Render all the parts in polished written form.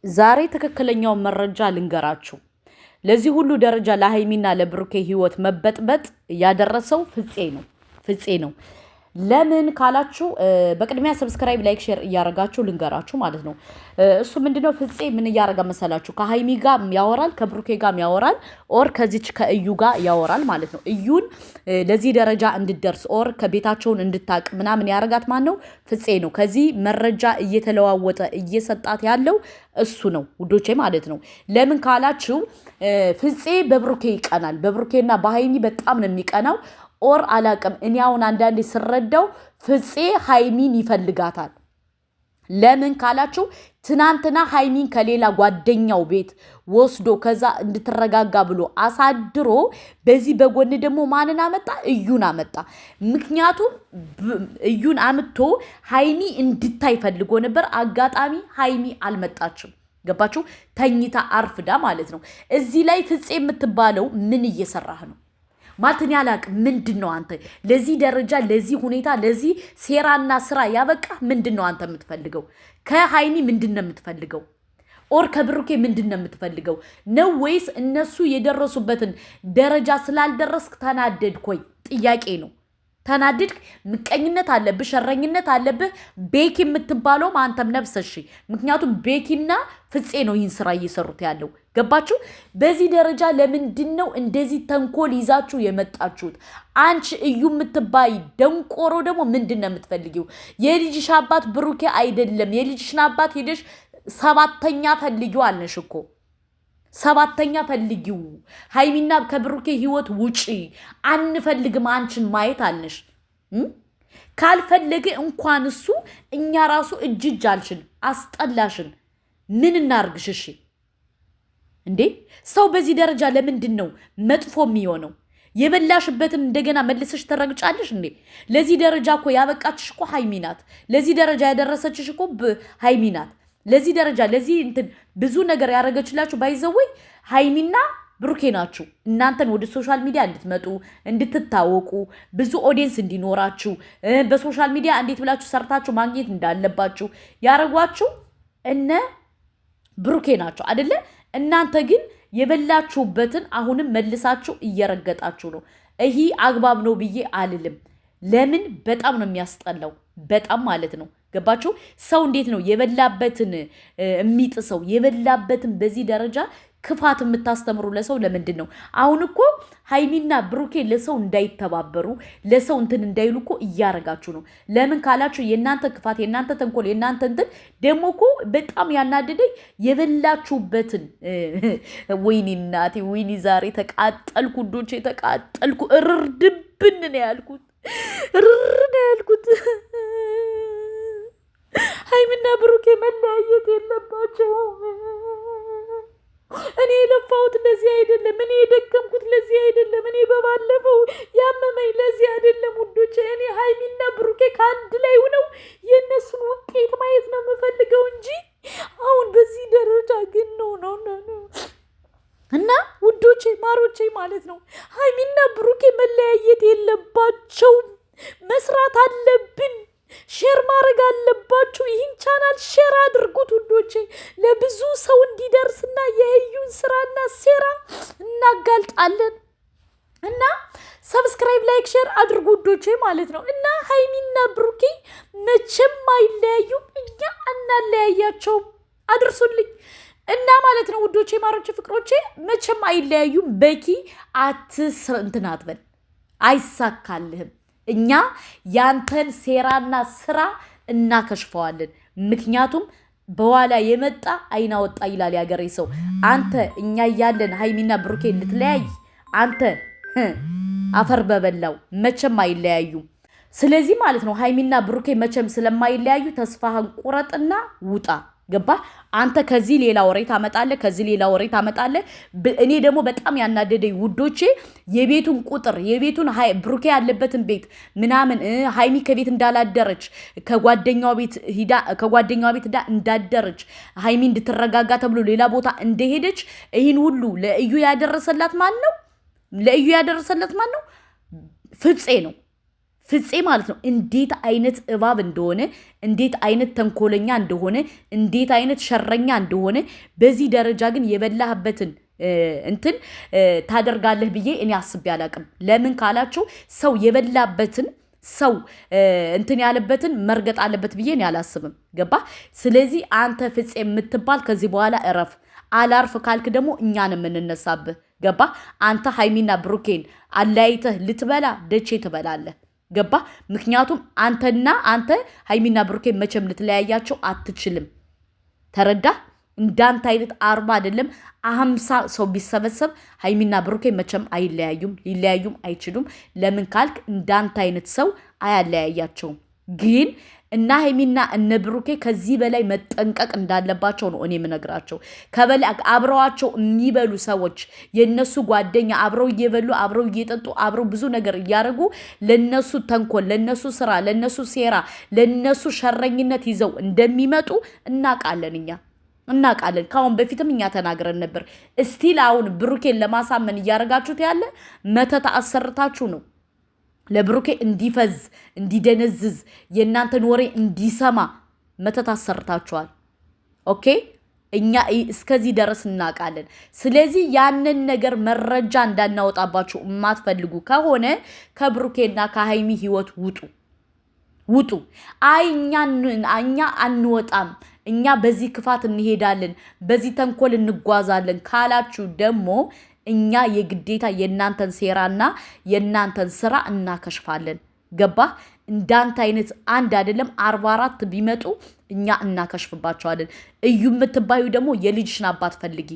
ዛሬ ትክክለኛው መረጃ ልንገራችሁ። ለዚህ ሁሉ ደረጃ ለሃይሚና ለብሩኬ ህይወት መበጥበጥ ያደረሰው ፍፄ ነው። ለምን ካላችሁ በቅድሚያ ሰብስክራይብ፣ ላይክ፣ ሼር እያረጋችሁ ልንገራችሁ ማለት ነው። እሱ ምንድነው ፍፄ ምን እያረጋ መሰላችሁ? ከሃይሚ ጋር ያወራል፣ ከብሩኬ ጋር ያወራል፣ ኦር ከዚች ከእዩ ጋር ያወራል ማለት ነው። እዩን ለዚህ ደረጃ እንድትደርስ ኦር ከቤታቸውን እንድታቅ ምናምን ያረጋት ማን ነው? ፍፄ ነው። ከዚህ መረጃ እየተለዋወጠ እየሰጣት ያለው እሱ ነው ውዶቼ ማለት ነው። ለምን ካላችሁ ፍፄ በብሩኬ ይቀናል። በብሩኬና በሃይሚ በጣም ነው የሚቀናው። ኦር አላቅም እኔ አሁን አንዳንዴ ስረዳው ፍፄ ሃይሚን ይፈልጋታል። ለምን ካላችሁ ትናንትና ሃይሚን ከሌላ ጓደኛው ቤት ወስዶ ከዛ እንድትረጋጋ ብሎ አሳድሮ በዚህ በጎን ደግሞ ማንን አመጣ? እዩን አመጣ። ምክንያቱም እዩን አምጥቶ ሃይሚ እንድታይ ፈልጎ ነበር። አጋጣሚ ሃይሚ አልመጣችም። ገባችሁ? ተኝታ አርፍዳ ማለት ነው። እዚህ ላይ ፍፄ የምትባለው ምን እየሰራህ ነው? ማለትን ያላቅ ምንድን ነው አንተ ለዚህ ደረጃ ለዚህ ሁኔታ ለዚህ ሴራና ስራ ያበቃ? ምንድን ነው አንተ የምትፈልገው? ከሃይሚ ምንድን ነው የምትፈልገው? ኦር ከብሩኬ ምንድን ነው የምትፈልገው ነው? ወይስ እነሱ የደረሱበትን ደረጃ ስላልደረስክ ተናደድኮይ? ጥያቄ ነው። ተናደድክ? ምቀኝነት አለብህ፣ ሸረኝነት አለብህ። ቤኪ የምትባለውም አንተም ነብሰሽ። ምክንያቱም ቤኪና ፍፄ ነው ይህን ስራ እየሰሩት ያለው። ገባችሁ? በዚህ ደረጃ ለምንድን ነው እንደዚህ ተንኮል ይዛችሁ የመጣችሁት? አንቺ እዩ የምትባይ ደንቆሮ ደግሞ ምንድን ነው የምትፈልጊው? የልጅሽ አባት ብሩኬ አይደለም። የልጅሽን አባት ሄደሽ ሰባተኛ ፈልጊው አልነሽ እኮ። ሰባተኛ ፈልጊው። ሃይሚና ከብሩኬ ህይወት ውጪ አንፈልግም አንቺን ማየት አልነሽ። ካልፈለገ እንኳን እሱ እኛ ራሱ እጅ አልሽን፣ አስጠላሽን። ምን እናርግሽ? እሺ እንዴ ሰው በዚህ ደረጃ ለምንድን ነው መጥፎ የሚሆነው? የበላሽበትን እንደገና መልሰሽ ተረግጫለሽ እንዴ? ለዚህ ደረጃ እኮ ያበቃችሽ እኮ ሃይሚ ናት። ለዚህ ደረጃ ያደረሰችሽ እኮ ሃይሚ ናት። ለዚህ ደረጃ ለዚህ እንትን ብዙ ነገር ያደረገችላችሁ ባይዘወይ ሃይሚና ብሩኬ ናችሁ። እናንተን ወደ ሶሻል ሚዲያ እንድትመጡ እንድትታወቁ ብዙ ኦዲየንስ እንዲኖራችሁ በሶሻል ሚዲያ እንዴት ብላችሁ ሰርታችሁ ማግኘት እንዳለባችሁ ያረጓችሁ እነ ብሩኬ ናቸው አይደለ? እናንተ ግን የበላችሁበትን አሁንም መልሳችሁ እየረገጣችሁ ነው። ይሄ አግባብ ነው ብዬ አልልም። ለምን? በጣም ነው የሚያስጠላው። በጣም ማለት ነው። ገባችሁ? ሰው እንዴት ነው የበላበትን የሚጥሰው? የበላበትን በዚህ ደረጃ ክፋት የምታስተምሩ ለሰው ለምንድን ነው? አሁን እኮ ሃይሚና ብሩኬ ለሰው እንዳይተባበሩ ለሰው እንትን እንዳይሉ እኮ እያረጋችሁ ነው። ለምን ካላችሁ የእናንተ ክፋት፣ የእናንተ ተንኮል፣ የእናንተ እንትን ደግሞ እኮ በጣም ያናደደኝ የበላችሁበትን ወይኔ እናቴ ወይኔ ዛሬ ተቃጠልኩ ዶቼ ተቃጠልኩ። እርርድብን ነው ያልኩት። እርር ነው ያልኩት። ሃይሚና ብሩኬ መለያየት የለባቸውም። እኔ የለፋሁት ለዚህ አይደለም። እኔ የደከምኩት ለዚህ አይደለም። እኔ በባለፈው ያመመኝ ለዚህ አይደለም ውዶች። እኔ ሃይሚና ብሩኬ ከአንድ ላይ ሆነው የእነሱን ውጤት ማየት ነው የምፈልገው እንጂ አሁን በዚህ ደረጃ ግን ነው እና ውዶቼ ማሮቼ ማለት ነው ሃይሚና ብሩኬ መለያየት የለባቸውም። መስራት አለብን። ሼር ማድረግ አለባችሁ። ይህን ቻናል ሼር አድርጉት ውዶቼ፣ ለብዙ ሰው እንዲደርስና የእዩን ስራና ሴራ እናጋልጣለን። እና ሰብስክራይብ፣ ላይክ፣ ሼር አድርጉ ውዶቼ ማለት ነው። እና ሃይሚና ብሩኬ መቼም አይለያዩም። እኛ አናለያያቸውም። አድርሱልኝ እና ማለት ነው ውዶቼ ማሮቼ ፍቅሮቼ መቼም አይለያዩም። በኪ እንትን አትበል፣ አይሳካልህም። እኛ ያንተን ሴራና ስራ እናከሽፈዋለን። ምክንያቱም በኋላ የመጣ አይና ወጣ ይላል ያገሬ ሰው። አንተ እኛ እያለን ሃይሚና ብሩኬ ልትለያይ አንተ አፈር በበላው። መቼም አይለያዩም። ስለዚህ ማለት ነው ሃይሚና ብሩኬ መቼም ስለማይለያዩ ተስፋህን ቁረጥና ውጣ። ገባ? አንተ ከዚህ ሌላ ወሬ ታመጣለህ፣ ከዚህ ሌላ ወሬ ታመጣለህ። እኔ ደግሞ በጣም ያናደደኝ ውዶቼ የቤቱን ቁጥር የቤቱን ብሩኬ ያለበትን ቤት ምናምን ሃይሚ ከቤት እንዳላደረች ከጓደኛው ቤት ሂዳ እንዳደረች ሃይሚ እንድትረጋጋ ተብሎ ሌላ ቦታ እንደሄደች ይህን ሁሉ ለእዩ ያደረሰላት ማን ነው? ለእዩ ያደረሰላት ማን ነው? ፍፄ ነው። ፍፄ ማለት ነው እንዴት አይነት እባብ እንደሆነ እንዴት አይነት ተንኮለኛ እንደሆነ እንዴት አይነት ሸረኛ እንደሆነ በዚህ ደረጃ ግን የበላህበትን እንትን ታደርጋለህ ብዬ እኔ አስቤ አላቅም። ለምን ካላችሁ ሰው የበላበትን ሰው እንትን ያለበትን መርገጥ አለበት ብዬ እኔ አላስብም። ገባ? ስለዚህ አንተ ፍፄ የምትባል ከዚህ በኋላ እረፍ። አላርፍ ካልክ ደግሞ እኛን የምንነሳብህ። ገባ? አንተ ሀይሚና ብሩኬን አለያይተህ ልትበላ ደቼ ትበላለህ። ገባ? ምክንያቱም አንተ ሀይሚና ብሩኬን መቼም ልትለያያቸው አትችልም። ተረዳ? እንዳንተ አይነት 40 አይደለም 50 ሰው ቢሰበሰብ ሀይሚና ብሩኬ መቼም አይለያዩም፣ ሊለያዩም አይችሉም። ለምን ካልክ እንዳንተ አይነት ሰው አያለያያቸውም። ግን እና ሀይሚና እነ ብሩኬ ከዚህ በላይ መጠንቀቅ እንዳለባቸው ነው እኔ የምነግራቸው። ከበላይ አብረዋቸው የሚበሉ ሰዎች የነሱ ጓደኛ አብረው እየበሉ አብረው እየጠጡ አብረው ብዙ ነገር እያደረጉ ለነሱ ተንኮል፣ ለነሱ ስራ፣ ለነሱ ሴራ፣ ለነሱ ሸረኝነት ይዘው እንደሚመጡ እናቃለን። ካሁን በፊትም እኛ ተናግረን ነበር። እስቲል አሁን ብሩኬን ለማሳመን እያደረጋችሁት ያለ መተት አሰርታችሁ ነው። ለብሩኬ እንዲፈዝ እንዲደነዝዝ የእናንተን ወሬ እንዲሰማ መተት አሰርታችኋል። ኦኬ፣ እኛ እስከዚህ ድረስ እናቃለን። ስለዚህ ያንን ነገር መረጃ እንዳናወጣባችሁ የማትፈልጉ ከሆነ ከብሩኬና ከሀይሚ ህይወት ውጡ። አይ እኛ አንወጣም፣ እኛ በዚህ ክፋት እንሄዳለን፣ በዚህ ተንኮል እንጓዛለን ካላችሁ ደግሞ እኛ የግዴታ የእናንተን ሴራና የእናንተን ስራ እናከሽፋለን። ገባ? እንዳንተ አይነት አንድ አይደለም 44 ቢመጡ እኛ እናከሽፍባቸዋለን። እዩ የምትባዩ ደግሞ የልጅሽን አባት ፈልጊ።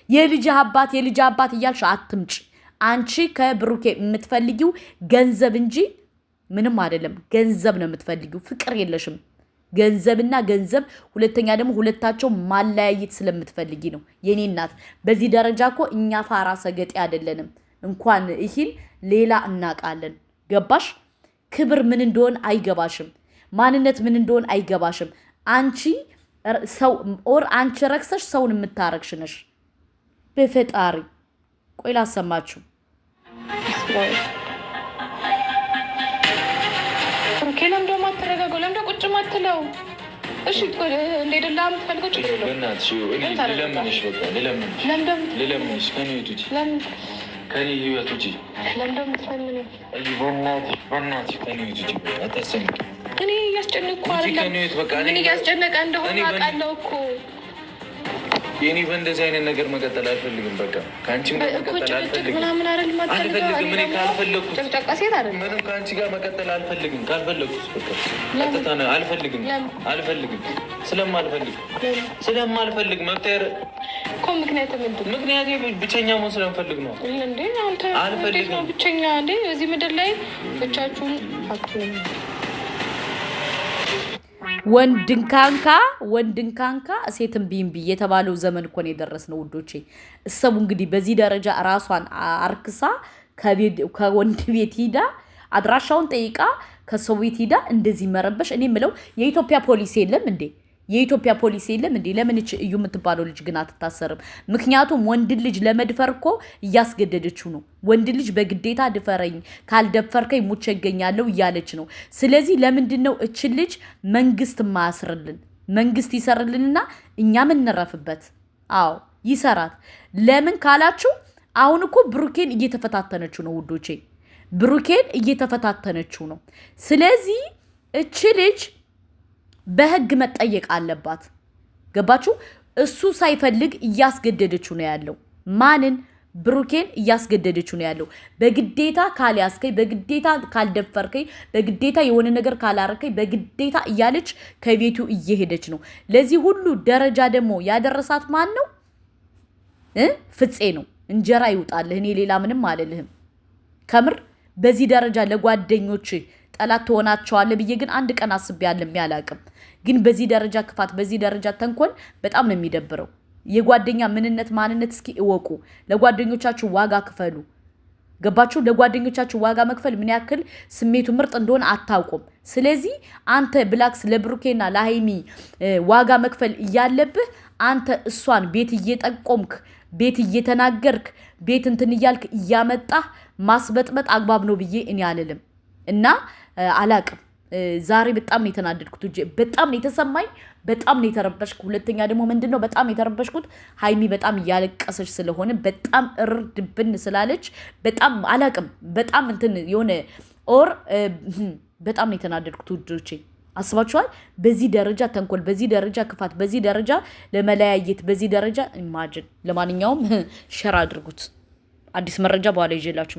የልጅ አባት እያልሽ አትምጭ። አንቺ ከብሩኬ የምትፈልጊው ገንዘብ እንጂ ምንም አይደለም። ገንዘብ ነው የምትፈልጊው፣ ፍቅር የለሽም። ገንዘብና ገንዘብ፣ ሁለተኛ ደግሞ ሁለታቸው ማለያየት ስለምትፈልጊ ነው የኔ እናት። በዚህ ደረጃ እኮ እኛ ፋራ ሰገጤ አይደለንም። እንኳን ይህን ሌላ እናቃለን። ገባሽ? ክብር ምን እንደሆን አይገባሽም። ማንነት ምን እንደሆን አይገባሽም። አንቺ ረክሰሽ ሰውን የምታረግሽ ነሽ። በፈጣሪ ቆይ ላሰማችሁ። ለምዶ ማትረጋገው ለምዶ ቁጭ ማትለው? እሺ እንደደላ የምትፈልገው ችግር የለውም። ልለምንሽ ከኔ ህይወት ውጪ ለምዶ የምትለምነው? እኔ እያስጨነቅኩ አይደለም። እኔ እያስጨነቀ እንደሆነ አውቃለሁ እኮ። የኔ በእንደዚህ አይነት ነገር መቀጠል አልፈልግም። በቃ ከአንቺም ጋር መቀጠል አልፈልግም። እኔ ካልፈለኩት ጨቅጫቃ ሴት አይደለም። ምንም ከአንቺ ጋር መቀጠል አልፈልግም። ካልፈለኩት በቃ ቀጥታ ነው። አልፈልግም ስለማልፈልግ መቀየር እኮ ምክንያት ምንድን ነው? ምክንያቴ ብቸኛ መሆን ስለምፈልግ ነው። እንዴ አንተ አልፈልግም ብቸኛ እንዴ እዚህ ምድር ላይ ብቻችሁን አትሆኑ። ወንድንካንካ ሴትን ቢምቢ የተባለው ዘመን እኮ ነው የደረስነው ውዶቼ። እሰቡ እንግዲህ በዚህ ደረጃ ራሷን አርክሳ ከወንድ ቤት ሂዳ አድራሻውን ጠይቃ ከሰው ቤት ሂዳ እንደዚህ መረበሽ። እኔ የምለው የኢትዮጵያ ፖሊስ የለም እንዴ? ለምን እዩ የምትባለው ልጅ ግን አትታሰርም? ምክንያቱም ወንድ ልጅ ለመድፈር እኮ እያስገደደችው ነው። ወንድ ልጅ በግዴታ ድፈረኝ፣ ካልደፈርከኝ ሙቼ እገኛለሁ እያለች ነው። ስለዚህ ለምንድን ነው እችን ልጅ መንግስት ማያስርልን? መንግስት ይሰርልንና እኛም እንረፍበት። አዎ ይሰራት። ለምን ካላችሁ አሁን እኮ ብሩኬን እየተፈታተነችው ነው ውዶቼ፣ እየተፈታተነችው ነው። ስለዚህ እች ልጅ በህግ መጠየቅ አለባት። ገባችሁ? እሱ ሳይፈልግ እያስገደደችው ነው ያለው። ማንን? ብሩኬን እያስገደደችው ነው ያለው። በግዴታ ካልያዝከኝ፣ በግዴታ ካልደፈርከኝ፣ በግዴታ የሆነ ነገር ካላረከኝ፣ በግዴታ እያለች ከቤቱ እየሄደች ነው። ለዚህ ሁሉ ደረጃ ደግሞ ያደረሳት ማን ነው? ፍፄ ነው። እንጀራ ይውጣልህ። እኔ ሌላ ምንም አልልህም። ከምር በዚህ ደረጃ ለጓደኞች ጠላት ትሆናቸዋለህ ብዬ ግን አንድ ቀን አስቤ አላቅም። ግን በዚህ ደረጃ ክፋት፣ በዚህ ደረጃ ተንኮል በጣም ነው የሚደብረው። የጓደኛ ማንነት እስኪ እወቁ። ለጓደኞቻችሁ ዋጋ ክፈሉ። ገባችሁ? ለጓደኞቻችሁ ዋጋ መክፈል ምን ያክል ስሜቱ ምርጥ እንደሆነ አታውቁም። ስለዚህ አንተ ብላክስ ለብሩኬና ለሃይሚ ዋጋ መክፈል እያለብህ አንተ እሷን ቤት እየጠቆምክ፣ ቤት እየተናገርክ፣ ቤት እንትን እያልክ እያመጣህ ማስበጥበጥ አግባብ ነው ብዬ እኔ አልልም። እና አላቅም ዛሬ በጣም ነው የተናደድኩት። በጣም ነው የተሰማኝ። በጣም ነው የተረበሽኩት። ሁለተኛ ደግሞ ምንድነው በጣም የተረበሽኩት ሀይሚ በጣም እያለቀሰች ስለሆነ በጣም እርድብን ስላለች በጣም አላቅም በጣም እንትን የሆነ ኦር በጣም ነው የተናደድኩት ውዶቼ። አስባችኋል? በዚህ ደረጃ ተንኮል፣ በዚህ ደረጃ ክፋት፣ በዚህ ደረጃ ለመለያየት፣ በዚህ ደረጃ ኢማጂን። ለማንኛውም ሸር አድርጉት። አዲስ መረጃ በኋላ ይዤላችሁ